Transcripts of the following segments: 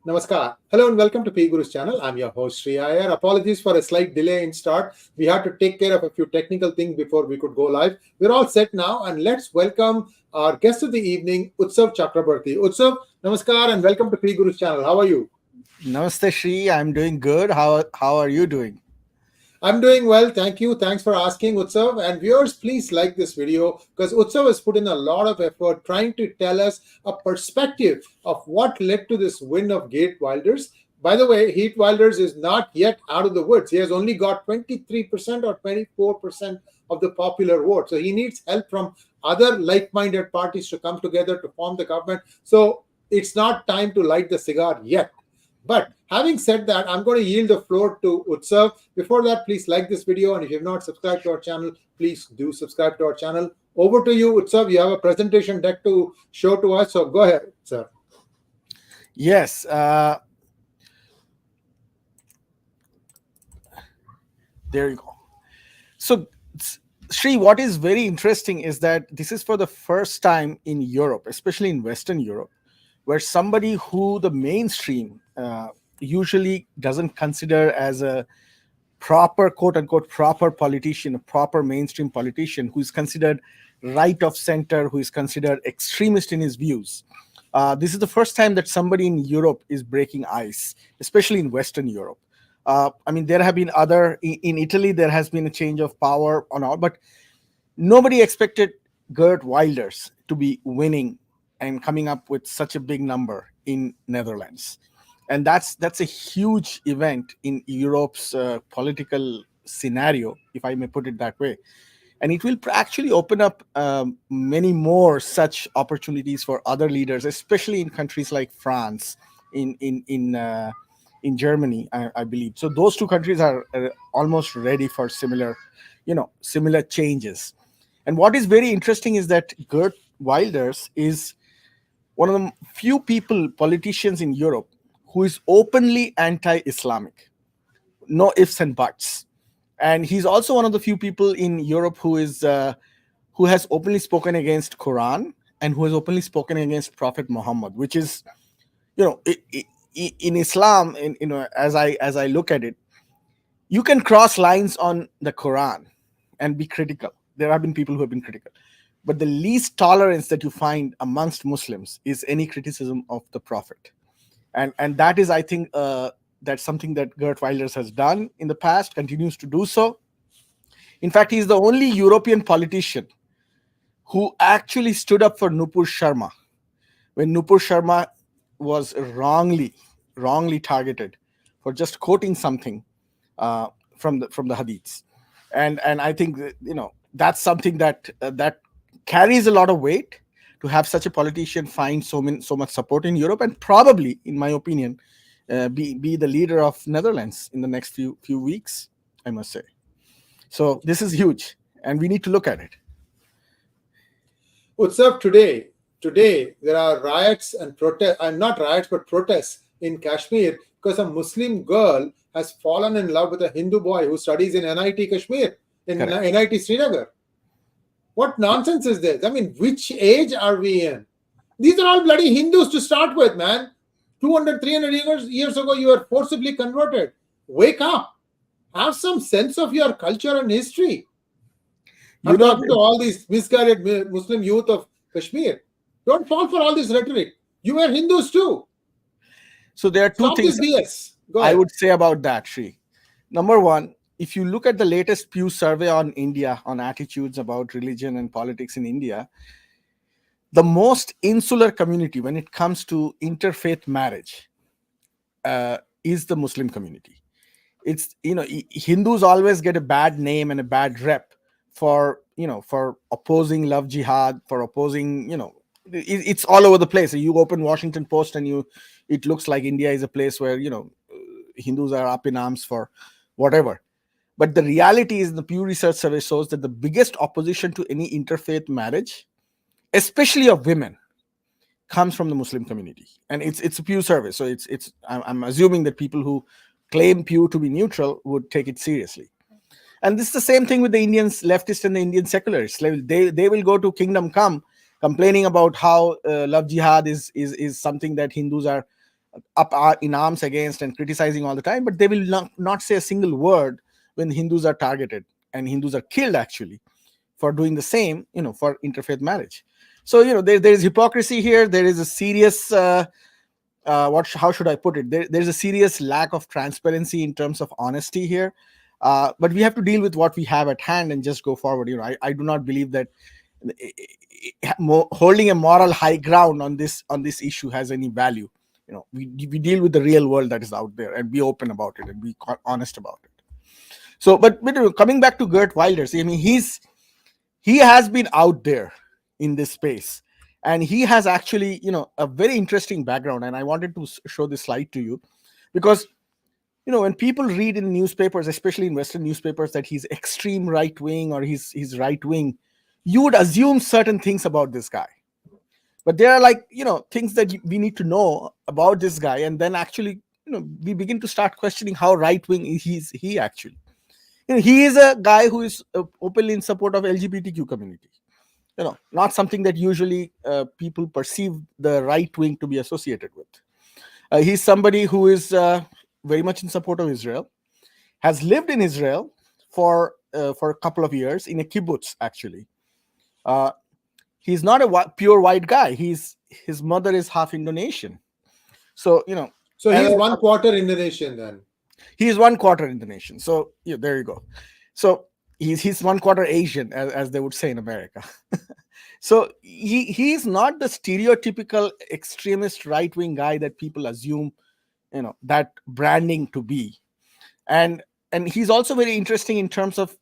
Namaskar. Hello and welcome to P Guru's channel. I'm your host Sri Iyer. Apologies for a slight delay in start. We had to take care of a few technical things before we could go live. We're all set now, and let's welcome our guest of the evening, Utsav Chakrabarti. Utsav, Namaskar and welcome to P Guru's channel. How are you? Namaste, Shri. I'm doing good. How are you doing? I'm doing well, thank you. Thanks for asking, Utsav. And viewers, please like this video because Utsav has put in a lot of effort trying to tell us a perspective of what led to this win of Geert Wilders. By the way, Geert Wilders is not yet out of the woods. He has only got 23% or 24% of the popular vote. So he needs help from other like-minded parties to come together to form the government. So it's not time to light the cigar yet. But having said that, I'm going to yield the floor to Utsav. Before that, please like this video. And if you have not subscribed to our channel, please do subscribe to our channel. Over to you, Utsav. You have a presentation deck to show to us. So go ahead, sir. Yes. There you go. So, Sri, what is very interesting is that this is for the first time in Europe, especially in Western Europe, where somebody who the mainstream usually doesn't consider as a proper, quote unquote, proper politician, a proper mainstream politician, who is considered right of center, who is considered extremist in his views. This is the first time that somebody in Europe is breaking ice, especially in Western Europe. There have been in Italy, there has been a change of power on all, but nobody expected Geert Wilders to be winning and coming up with such a big number in Netherlands. And that's a huge event in Europe's political scenario, if I may put it that way. And it will actually open up many more such opportunities for other leaders, especially in countries like France, in Germany, I believe. So those two countries are almost ready for similar changes. And what is very interesting is that Geert Wilders is one of the few politicians in Europe who is openly anti-Islamic, no ifs and buts. And he's also one of the few people in Europe who has openly spoken against Quran and who has openly spoken against Prophet Muhammad, which is, in Islam, as I look at it, you can cross lines on the Quran and be critical. There have been people who have been critical. But the least tolerance that you find amongst Muslims is any criticism of the Prophet. And that is, I think, that's something that Geert Wilders has done in the past, continues to do so. In fact, he's the only European politician who actually stood up for Nupur Sharma when Nupur Sharma was wrongly targeted for just quoting something from the Hadiths. And I think that's something that carries a lot of weight, to have such a politician find so much support in Europe, and probably, in my opinion, be the leader of Netherlands in the next few weeks, I must say. So this is huge, and we need to look at it. Utsav, today there are riots and protests, not riots, but protests in Kashmir because a Muslim girl has fallen in love with a Hindu boy who studies in NIT Kashmir, in Correct. NIT Srinagar. What nonsense is this? I mean, which age are we in? These are all bloody Hindus to start with, man. 200, 300 years ago, you were forcibly converted. Wake up. Have some sense of your culture and history. I'm talking to all these misguided Muslim youth of Kashmir. Don't fall for all this rhetoric. You were Hindus too. So there are two things I would say about that, Sri. Number one, if you look at the latest Pew survey on India, on attitudes about religion and politics in India, the most insular community when it comes to interfaith marriage is the Muslim community. It's, Hindus always get a bad name and a bad rep for opposing love jihad, for opposing, it's all over the place. You open Washington Post and it looks like India is a place where, Hindus are up in arms for whatever. But the reality is, the Pew Research survey shows that the biggest opposition to any interfaith marriage, especially of women, comes from the Muslim community. And it's a Pew survey, so I'm assuming that people who claim Pew to be neutral would take it seriously. And this is the same thing with the Indians, leftists and the Indian secularists. They will go to Kingdom Come complaining about how love jihad is something that Hindus are up in arms against and criticizing all the time, but they will not say a single word when Hindus are targeted and Hindus are killed actually for doing the same, for interfaith marriage. So there is hypocrisy here. There is a serious how should I put it? There's a serious lack of transparency in terms of honesty here. But we have to deal with what we have at hand and just go forward. I do not believe that holding a moral high ground on this issue has any value. We deal with the real world that is out there and be open about it and be honest about it. So, but coming back to Geert Wilders, I mean, he has been out there in this space, and he has actually a very interesting background, and I wanted to show this slide to you because when people read in newspapers, especially in Western newspapers, that he's extreme right wing or he's right wing, you would assume certain things about this guy. But there are things that we need to know about this guy, and then actually we begin to start questioning how right wing he actually. He is a guy who is openly in support of LGBTQ community. Not something that usually people perceive the right wing to be associated with. He's somebody who is very much in support of Israel, has lived in Israel for a couple of years in a kibbutz actually. He's not a pure white guy. His mother is half Indonesian. So So he's one quarter Indonesian then. He is one quarter Indonesian. So there you go. So he's one quarter Asian, as they would say in America. So he's not the stereotypical extremist right wing guy that people assume that branding to be. And he's also very interesting in terms of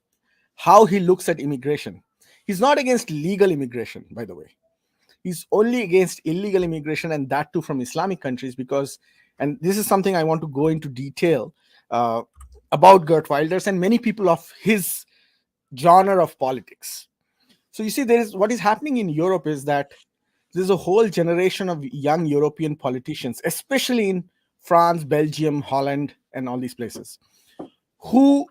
how he looks at immigration. He's not against legal immigration, by the way. He's only against illegal immigration, and that too from Islamic countries, because, and this is something I want to go into detail about Geert Wilders and many people of his genre of politics. So you see, what is happening in Europe is that there's a whole generation of young European politicians, especially in France, Belgium, Holland, and all these places, who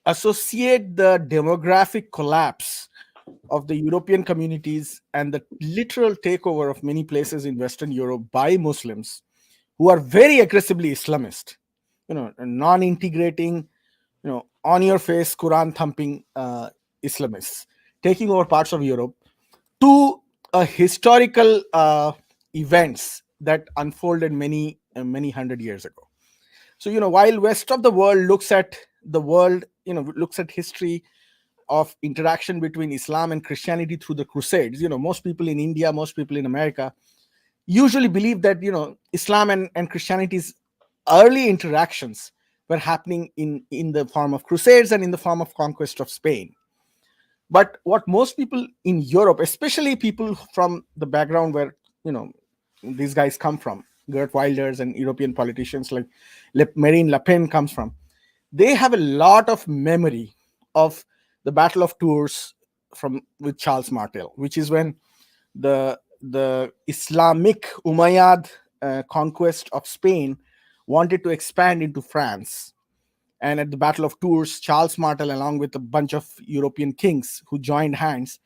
associate the demographic collapse of the European communities and the literal takeover of many places in Western Europe by Muslims who are very aggressively Islamist, non-integrating, on your face, Quran thumping Islamists, taking over parts of Europe, to historical events that unfolded many hundred years ago. So, while rest of the world looks at history of interaction between Islam and Christianity through the Crusades, most people in India, most people in America usually believe that, Islam and Christianity's early interactions were happening in the form of Crusades and in the form of conquest of Spain. But what most people in Europe, especially people from the background where, these guys come from, Geert Wilders and European politicians like Marine Le Pen comes from, they have a lot of memory of the Battle of Tours with Charles Martel, which is when the Islamic Umayyad conquest of Spain wanted to expand into France. And at the Battle of Tours, Charles Martel, along with a bunch of European kings who joined hands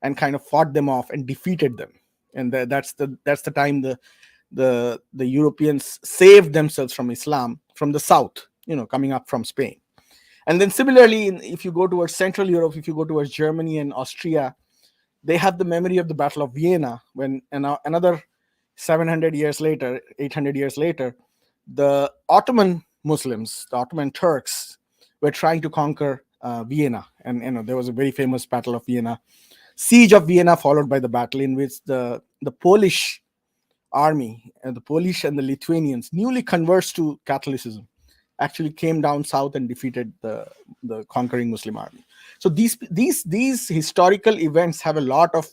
and kind of fought them off and defeated them. And that's the time the Europeans saved themselves from Islam from the south, coming up from Spain. And then similarly, if you go towards Central Europe, if you go towards Germany and Austria, they have the memory of the Battle of Vienna, when another 700 years later, 800 years later, the Ottoman Muslims, the Ottoman Turks, were trying to conquer Vienna. And there was a very famous Battle of Vienna, Siege of Vienna, followed by the battle in which the Polish army, and the Polish and the Lithuanians, newly converts to Catholicism, actually came down south and defeated the conquering Muslim army. So these historical events have a lot of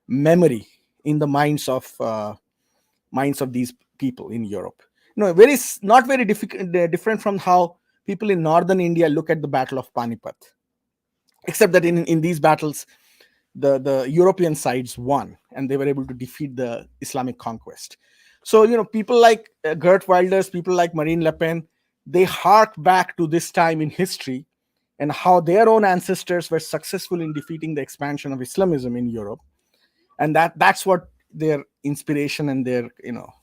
memory in the minds of these people in Europe. Not very different from how people in northern India look at the Battle of Panipat, except that in these battles, the European sides won and they were able to defeat the Islamic conquest. So people like Geert Wilders, people like Marine Le Pen, they hark back to this time in history and how their own ancestors were successful in defeating the expansion of Islamism in Europe, and that's what their inspiration and their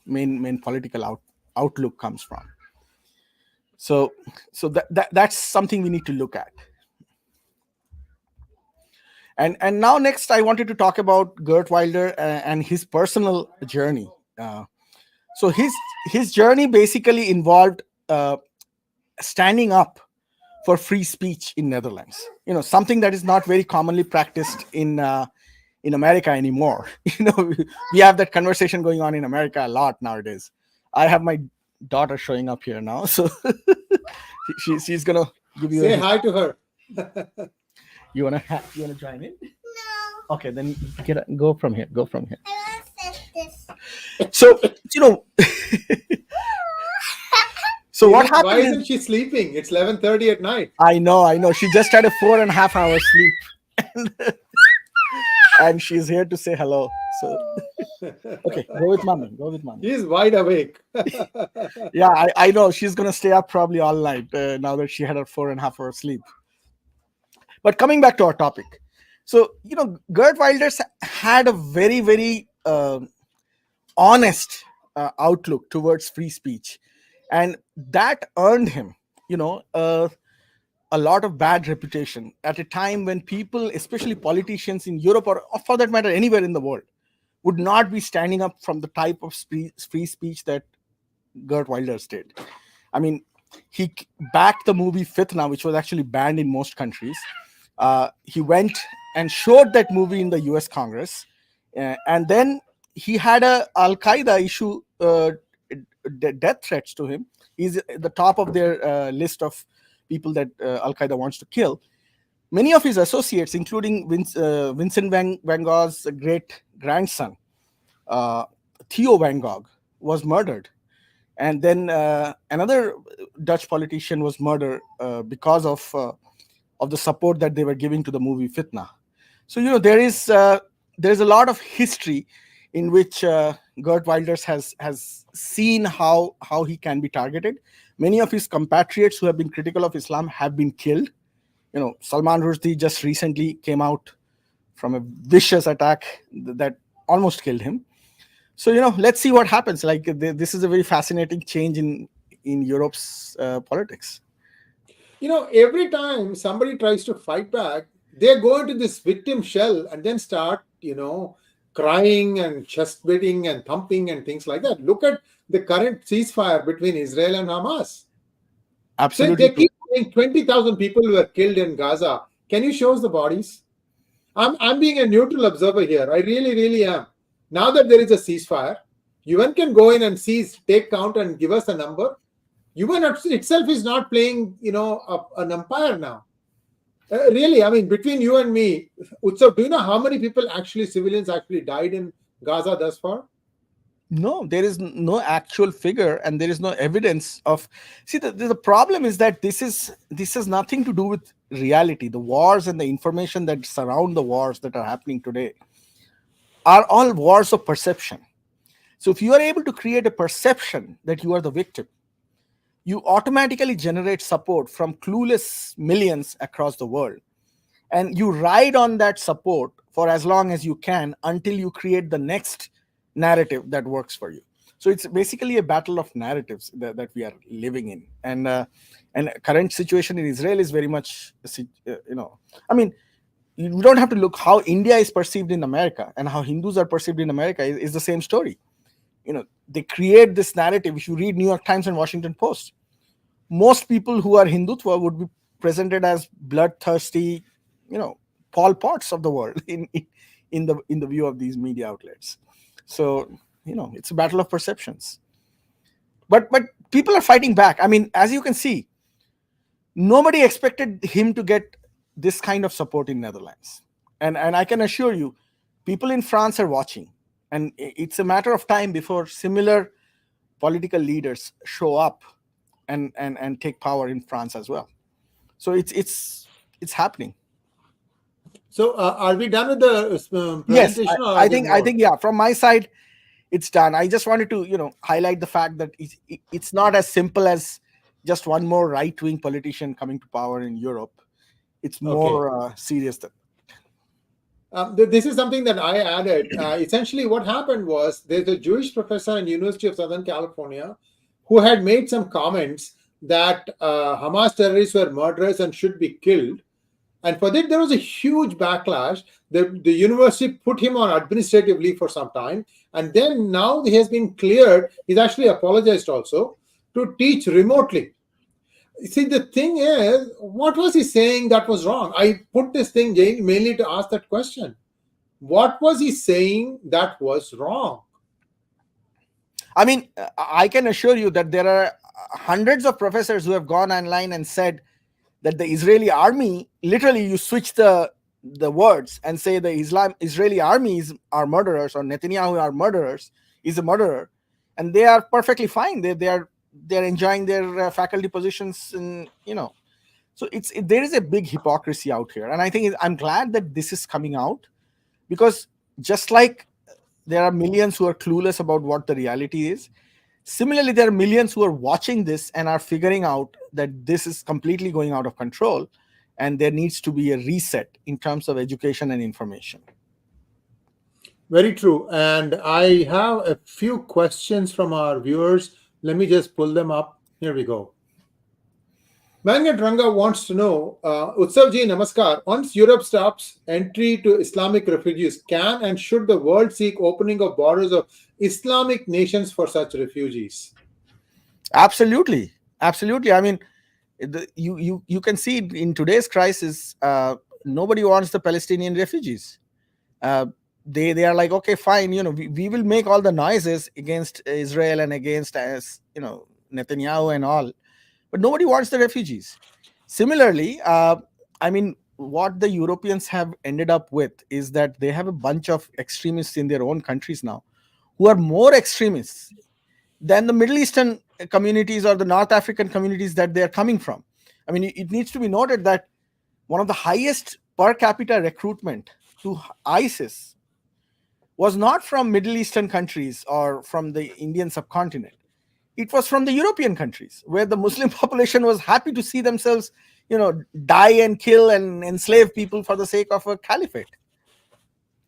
main political outlook comes from. So that's something we need to look at. And now next I wanted to talk about Geert Wilder and his personal journey. So his journey basically involved standing up for free speech in Netherlands. Something that is not very commonly practiced in America anymore. We have that conversation going on in America a lot nowadays. I have my daughter showing up here now, so she's gonna give you Say a. hi to her. You wanna join in? No. Okay, then go from here. Go from here. I want to set this. So so what Why happened? isn't she sleeping? It's 11:30 at night. I know. She just had a 4.5 hour sleep, and she's here to say hello. So okay, go with mommy. He's wide awake. Yeah, I know she's gonna stay up probably all night now that she had her 4.5 hour sleep. But coming back to our topic, so Geert Wilders had a very, very honest outlook towards free speech, and that earned him, a lot of bad reputation at a time when people, especially politicians in Europe or for that matter anywhere in the world, would not be standing up from the type of free speech that Geert Wilders did. I mean, he backed the movie Fitna, which was actually banned in most countries. He went and showed that movie in the US Congress. And then he had a Al Qaeda issue, death threats to him. He's at the top of their list of people that Al Qaeda wants to kill. Many of his associates, including Vincent van Gogh's great grandson, Theo van Gogh, was murdered. And then another Dutch politician was murdered because of the support that they were giving to the movie Fitna. So there's a lot of history in which Geert Wilders has seen how he can be targeted. Many of his compatriots who have been critical of Islam have been killed. Salman Rushdie just recently came out from a vicious attack that almost killed him. So let's see what happens. Like this is a very fascinating change in Europe's politics. Every time somebody tries to fight back, they go into this victim shell and then start, crying and chest beating and thumping and things like that. Look at the current ceasefire between Israel and Hamas. Absolutely. So they keep saying 20,000 people were killed in Gaza. Can you show us the bodies? I'm being a neutral observer here. I really, really am. Now that there is a ceasefire, UN can go in and take count and give us a number. UN itself is not playing, an umpire now. Really, I mean, between you and me, Utsav, do you know how many civilians actually died in Gaza thus far? No, there is no actual figure, and there is no evidence of. See, the problem is that this has nothing to do with reality. The wars and the information that surround the wars that are happening today are all wars of perception. So if you are able to create a perception that you are the victim, you automatically generate support from clueless millions across the world. And you ride on that support for as long as you can until you create the next narrative that works for you. So it's basically a battle of narratives that we are living in. And current situation in Israel is very much, I mean, you don't have to look how India is perceived in America and how Hindus are perceived in America is the same story. They create this narrative. If you read New York Times and Washington Post, most people who are Hindutva would be presented as bloodthirsty, Pol Pots of the world in the view of these media outlets. So it's a battle of perceptions. But people are fighting back. I mean, as you can see, nobody expected him to get this kind of support in Netherlands, and I can assure you, people in France are watching, and it's a matter of time before similar political leaders show up and take power in France as well. So it's happening. So are we done with the Yes, presentation? I think yeah. From my side, it's done. I just wanted to highlight the fact that it's not as simple as just one more right-wing politician coming to power in Europe. It's more serious than. This is something that I added. Essentially, what happened was there's a Jewish professor in University of Southern California who had made some comments that Hamas terrorists were murderers and should be killed. And for that, there was a huge backlash. The university put him on administrative leave for some time. And then now he has been cleared. He's actually apologized also to teach remotely. See, the thing is, what was he saying that was wrong? I put this thing mainly to ask that question. What was he saying that was wrong? I mean, I can assure you that there are hundreds of professors who have gone online and said that the Israeli army, literally you switch the words and say the Israeli armies are murderers, or Netanyahu are murderers, is a murderer, and they are perfectly fine. They're enjoying their faculty positions, and so there is a big hypocrisy out here, and I think I'm glad that this is coming out, because just like there are millions who are clueless about what the reality is, similarly, there are millions who are watching this and are figuring out that this is completely going out of control, and there needs to be a reset in terms of education and information. Very true. And I have a few questions from our viewers. Let me just pull them up. Here we go. Mangat Ranga wants to know, Utsav ji, namaskar. Once Europe stops entry to Islamic refugees, can and should the world seek opening of borders of Islamic nations for such refugees? Absolutely. I mean, you can see in today's crisis, nobody wants the Palestinian refugees. They are like, okay, fine, we will make all the noises against Israel and against Netanyahu and all, but nobody wants the refugees. Similarly, I mean, what the Europeans have ended up with is that they have a bunch of extremists in their own countries now who are more extremists than the Middle Eastern communities or the North African communities that they are coming from. I mean, it needs to be noted that one of the highest per capita recruitment to ISIS was not from Middle Eastern countries or from the Indian subcontinent. It was from the European countries, where the Muslim population was happy to see themselves, die and kill and enslave people for the sake of a caliphate.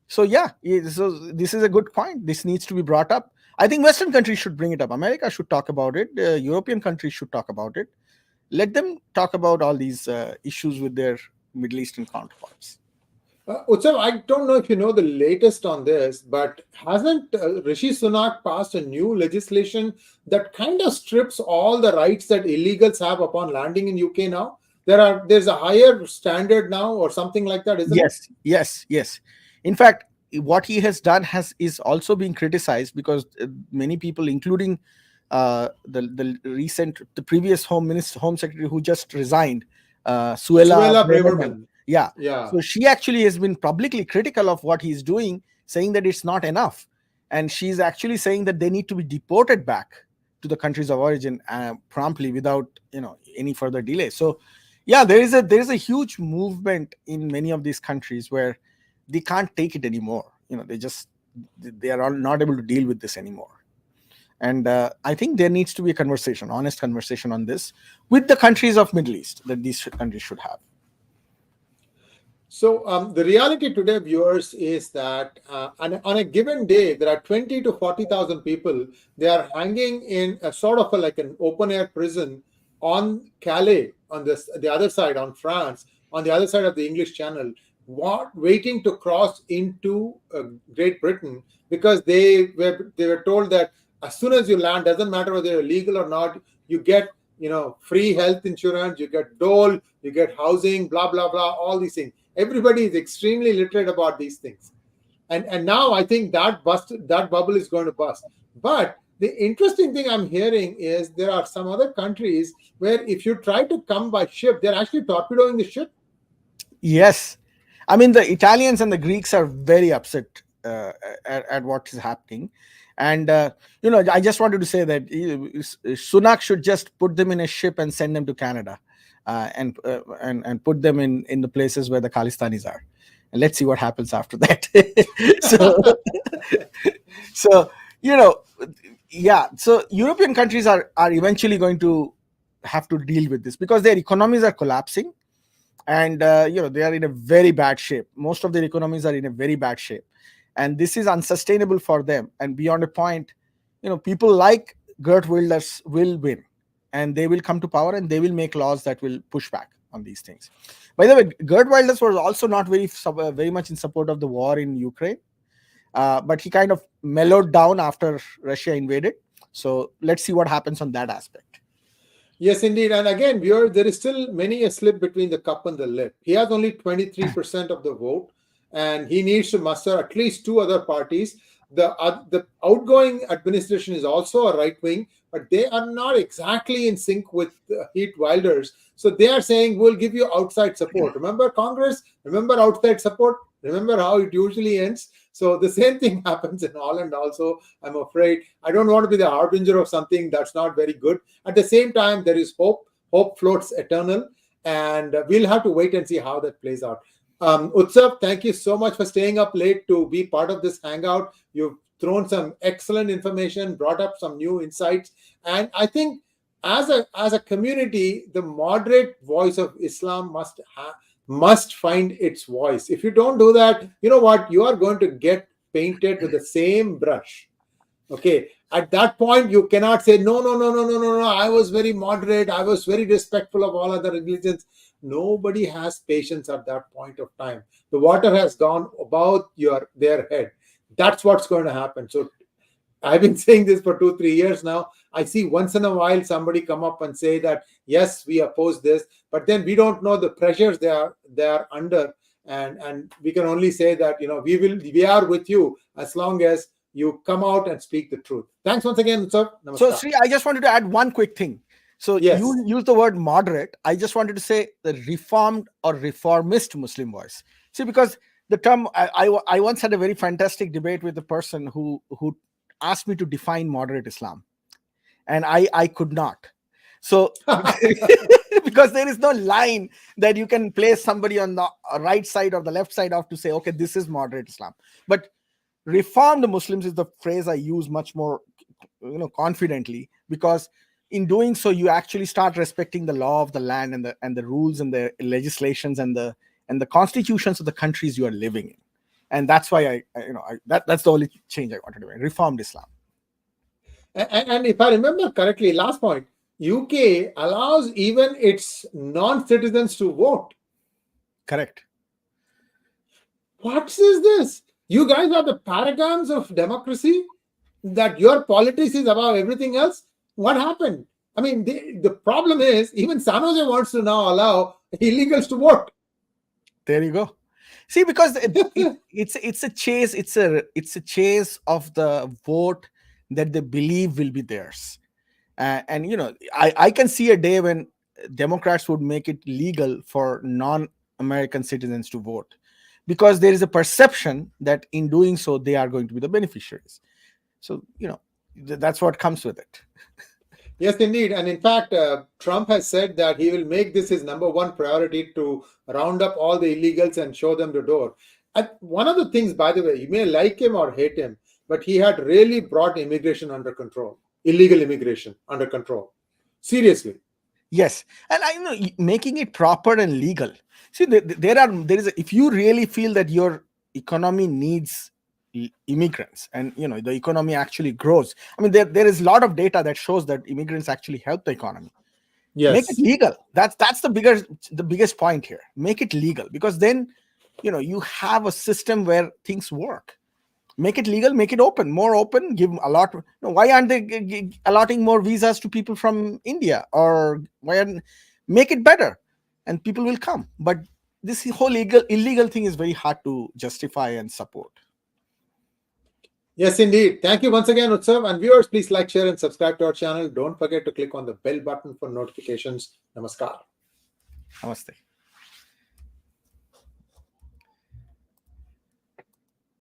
So yeah, so this is a good point. This needs to be brought up. I think Western countries should bring it up. America should talk about it. European countries should talk about it. Let them talk about all these issues with their Middle Eastern counterparts. Utsav, I don't know if you know the latest on this, but hasn't Rishi Sunak passed a new legislation that kind of strips all the rights that illegals have upon landing in UK now? There's a higher standard now, or something like that, isn't it? Yes. In fact, what he has done is also being criticized, because many people, including the previous Home Secretary who just resigned, Suella Braverman. Yeah. So she actually has been publicly critical of what he's doing, saying that it's not enough, and she's actually saying that they need to be deported back to the countries of origin promptly, without any further delay. So yeah, there is a huge movement in many of these countries where they can't take it anymore. They are not able to deal with this anymore. And I think there needs to be a conversation, honest conversation on this with the countries of Middle East, that these countries should have. So the reality today, viewers, is that on a given day, there are 20 to 40,000 people. They are hanging in a sort of like an open air prison on Calais, on the other side, on France, on the other side of the English Channel, waiting to cross into Great Britain, because they were told that as soon as you land, doesn't matter whether you're legal or not, you get free health insurance, you get dole, you get housing, blah blah blah, all these things. Everybody is extremely literate about these things, and now I think that bubble is going to bust. But the interesting thing I'm hearing is there are some other countries where if you try to come by ship, they're actually torpedoing the ship. Yes, I mean, the Italians and the Greeks are very upset at what is happening. And, I just wanted to say that Sunak should just put them in a ship and send them to Canada and put them in the places where the Khalistanis are. And let's see what happens after that. So European countries are eventually going to have to deal with this, because their economies are collapsing. And, they are in a very bad shape. Most of their economies are in a very bad shape. And this is unsustainable for them. And beyond a point, people like Geert Wilders will win, and they will come to power, and they will make laws that will push back on these things. By the way, Geert Wilders was also not very much in support of the war in Ukraine, but he kind of mellowed down after Russia invaded. So let's see what happens on that aspect. Yes, indeed. And again, there is still many a slip between the cup and the lip. He has only 23% of the vote, and he needs to muster at least two other parties. The outgoing administration is also a right wing, but they are not exactly in sync with Geert Wilders. So they are saying, we'll give you outside support. Remember Congress? Remember outside support? Remember how it usually ends? So the same thing happens in Holland also, I'm afraid. I don't want to be the harbinger of something that's not very good. At the same time, there is hope. Hope floats eternal. And we'll have to wait and see how that plays out. Utsav, thank you so much for staying up late to be part of this hangout. You've thrown some excellent information, brought up some new insights. And I think as a community, the moderate voice of Islam must find its voice. If you don't do that, you know what? You are going to get painted with the same brush. Okay. At that point, you cannot say, no. I was very moderate. I was very respectful of all other religions. Nobody has patience at that point of time. The water has gone above their head. That's what's going to happen. So I've been saying this for 2-3 years now. I see once in a while somebody come up and say that, yes, we oppose this, but then we don't know the pressures they are under. And we can only say that, we are with you as long as you come out and speak the truth. Thanks once again, sir. Namaskar. So, Sri, I just wanted to add one quick thing. So yes. You use the word moderate. I just wanted to say the reformed or reformist Muslim voice. See, because the term, I once had a very fantastic debate with a person who asked me to define moderate Islam, and I could not. So because there is no line that you can place somebody on the right side or the left side of to say, okay, this is moderate Islam. But reformed Muslims is the phrase I use much more confidently, because in doing so you actually start respecting the law of the land and the rules and the legislations and the constitutions of the countries you are living in. And that's why that's the only change I wanted to make. Reformed Islam. And if I remember correctly, last point, UK allows even its non-citizens to vote. Correct. What is this? You guys are the paragons of democracy, that your politics is above everything else. What happened? I mean, the problem is even San Jose wants to now allow illegals to vote. There you go. See, because it's a chase. It's a chase of the vote that they believe will be theirs. And I can see a day when Democrats would make it legal for non-American citizens to vote, because there is a perception that in doing so they are going to be the beneficiaries. So that's what comes with it. Yes, indeed. And in fact, Trump has said that he will make this his number one priority, to round up all the illegals and show them the door. And one of the things, by the way, you may like him or hate him, but he had really brought immigration under control, illegal immigration under control. Seriously. Yes. And making it proper and legal. See, if you really feel that your economy needs immigrants and the economy actually grows, I mean there is a lot of data that shows that immigrants actually help the economy. Yes. Make it legal. That's the biggest point here. Make it legal, because then you have a system where things work. Make it legal, make it more open, give a lot. Why aren't they allotting more visas to people from India? Or make it better and people will come. But this whole illegal thing is very hard to justify and support. Yes, indeed. Thank you once again, Utsav. And viewers, please like, share, and subscribe to our channel. Don't forget to click on the bell button for notifications. Namaskar. Namaste.